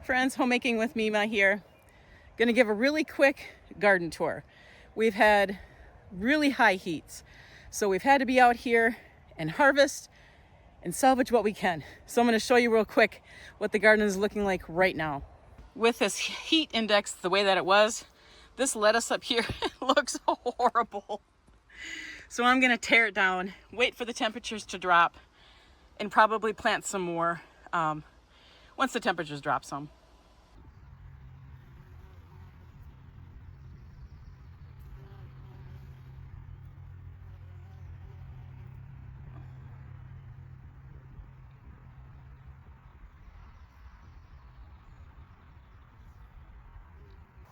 Friends, Homemaking with Mima here. Gonna give a really quick garden tour. We've had really high heats, so we've had to be out here and harvest and salvage what we can. So I'm gonna show you real quick what the garden is looking like right now. With this heat index the way that it was, this lettuce up here looks horrible. So I'm gonna tear it down, wait for the temperatures to drop, and probably plant some more once the temperatures drop some.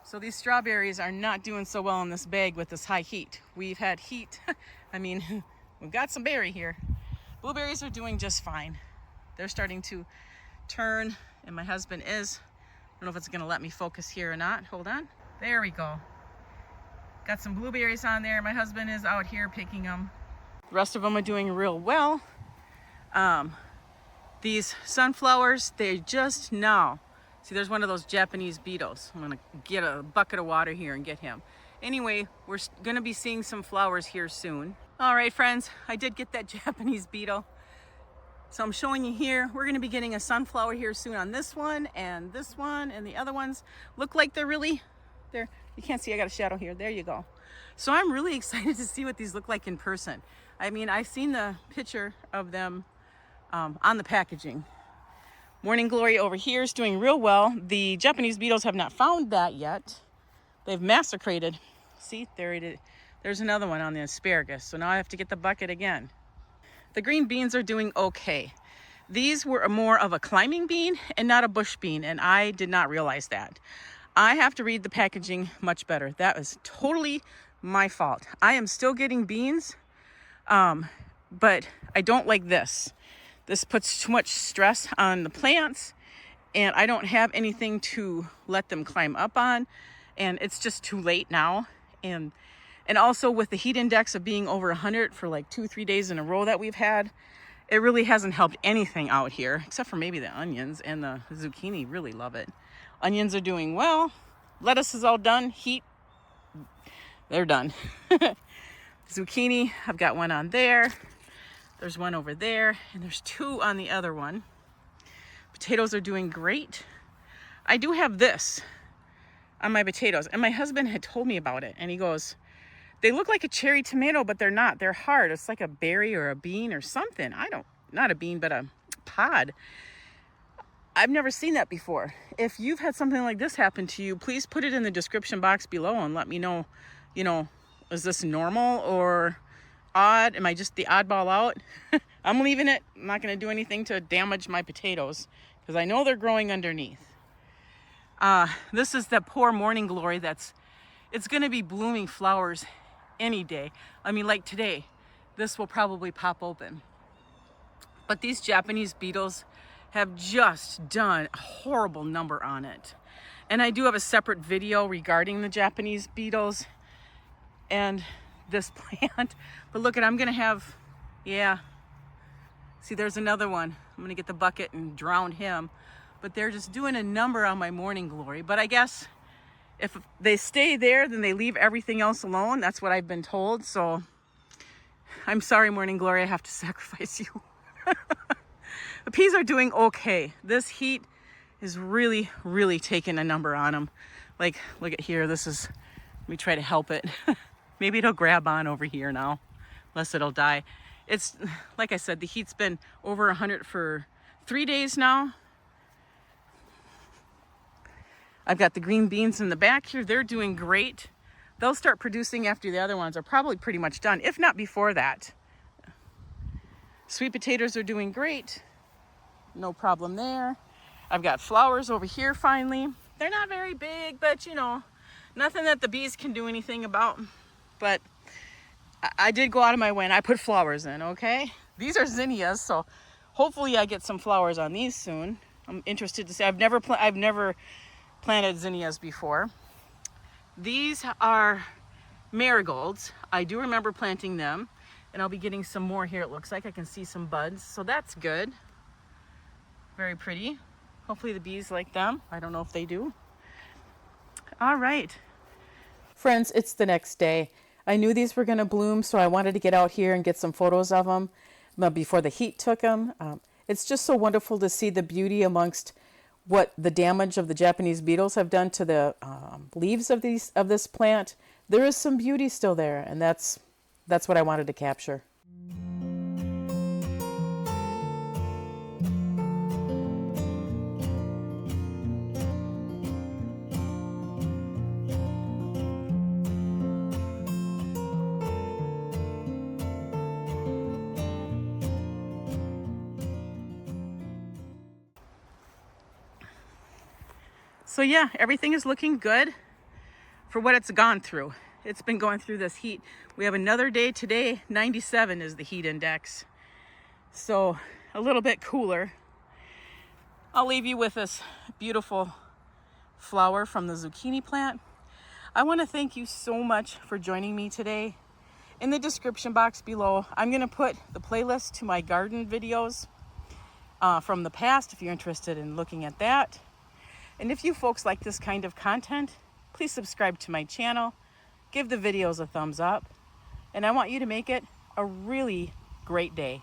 So these strawberries are not doing so well in this bag with this high heat. We've had heat. I mean, we've got some berry here. Blueberries are doing just fine. They're starting to turn, and my husband is. I don't know if it's gonna let me focus here or not. Hold on. There we go. Got some blueberries on there. My husband is out here picking them. The rest of them are doing real well. These sunflowers, they just now. See, there's one of those Japanese beetles. I'm gonna get a bucket of water here and get him. Anyway, we're gonna be seeing some flowers here soon. All right, friends, I did get that Japanese beetle. So I'm showing you here, we're gonna be getting a sunflower here soon on this one, and the other ones look like they're really, you can't see, I got a shadow here. There you go. So I'm really excited to see what these look like in person. I mean, I've seen the picture of them on the packaging. Morning Glory over here is doing real well. The Japanese beetles have not found that yet. They've massacred. See, there it is. There's another one on the asparagus. So now I have to get the bucket again. The green beans are doing okay. These were more of a climbing bean and not a bush bean, and I did not realize that. I have to read the packaging much better. That was totally my fault. I am still getting beans, but I don't like this. This puts too much stress on the plants, and I don't have anything to let them climb up on, and it's just too late now. And also with the heat index of being over 100 for like 2-3 days in a row that we've had, it really hasn't helped anything out here, except for maybe the onions, and the zucchini really love it. Onions are doing well. Lettuce is all done. Heat, they're done. Zucchini, I've got one on there. There's one over there, and there's two on the other one. Potatoes are doing great. I do have this on my potatoes, and my husband had told me about it, and he goes, they look like a cherry tomato, but they're not. They're hard. It's like a berry or a bean or something. Not a bean, but a pod. I've never seen that before. If you've had something like this happen to you, please put it in the description box below and let me know, is this normal or odd? Am I just the oddball out? I'm leaving it. I'm not going to do anything to damage my potatoes because I know they're growing underneath. This is the poor Morning Glory it's going to be blooming flowers any day. I mean, like today, this will probably pop open. But these Japanese beetles have just done a horrible number on it. And I do have a separate video regarding the Japanese beetles and this plant. But look I'm gonna have, see, there's another one. I'm gonna get the bucket and drown him. But they're just doing a number on my Morning Glory. But I guess if they stay there, then they leave everything else alone. That's what I've been told. So I'm sorry, Morning Glory, I have to sacrifice you. The peas are doing okay. This heat is really, really taking a number on them. Like, look at here. Let me try to help it. Maybe it'll grab on over here now, unless it'll die. It's, like I said, the heat's been over 100 for 3 days now. I've got the green beans in the back here. They're doing great. They'll start producing after the other ones are probably pretty much done, if not before that. Sweet potatoes are doing great. No problem there. I've got flowers over here finally. They're not very big, but nothing that the bees can do anything about. But I did go out of my way and I put flowers in, okay? These are zinnias, so hopefully I get some flowers on these soon. I'm interested to see. I've never planted zinnias before. These are marigolds. I do remember planting them, and I'll be getting some more here. It looks like I can see some buds, so that's good. Very pretty. Hopefully the bees like them. I don't know if they do. All right. Friends, it's the next day. I knew these were going to bloom, so I wanted to get out here and get some photos of them before the heat took them. It's just so wonderful to see the beauty amongst what the damage of the Japanese beetles have done to the leaves of this plant. There is some beauty still there, and that's what I wanted to capture. So yeah, everything is looking good for what it's gone through. It's been going through this heat. We have another day today. 97 is the heat index. So a little bit cooler. I'll leave you with this beautiful flower from the zucchini plant. I want to thank you so much for joining me today. In the description box below, I'm going to put the playlist to my garden videos from the past if you're interested in looking at that. And if you folks like this kind of content, please subscribe to my channel, give the videos a thumbs up, and I want you to make it a really great day.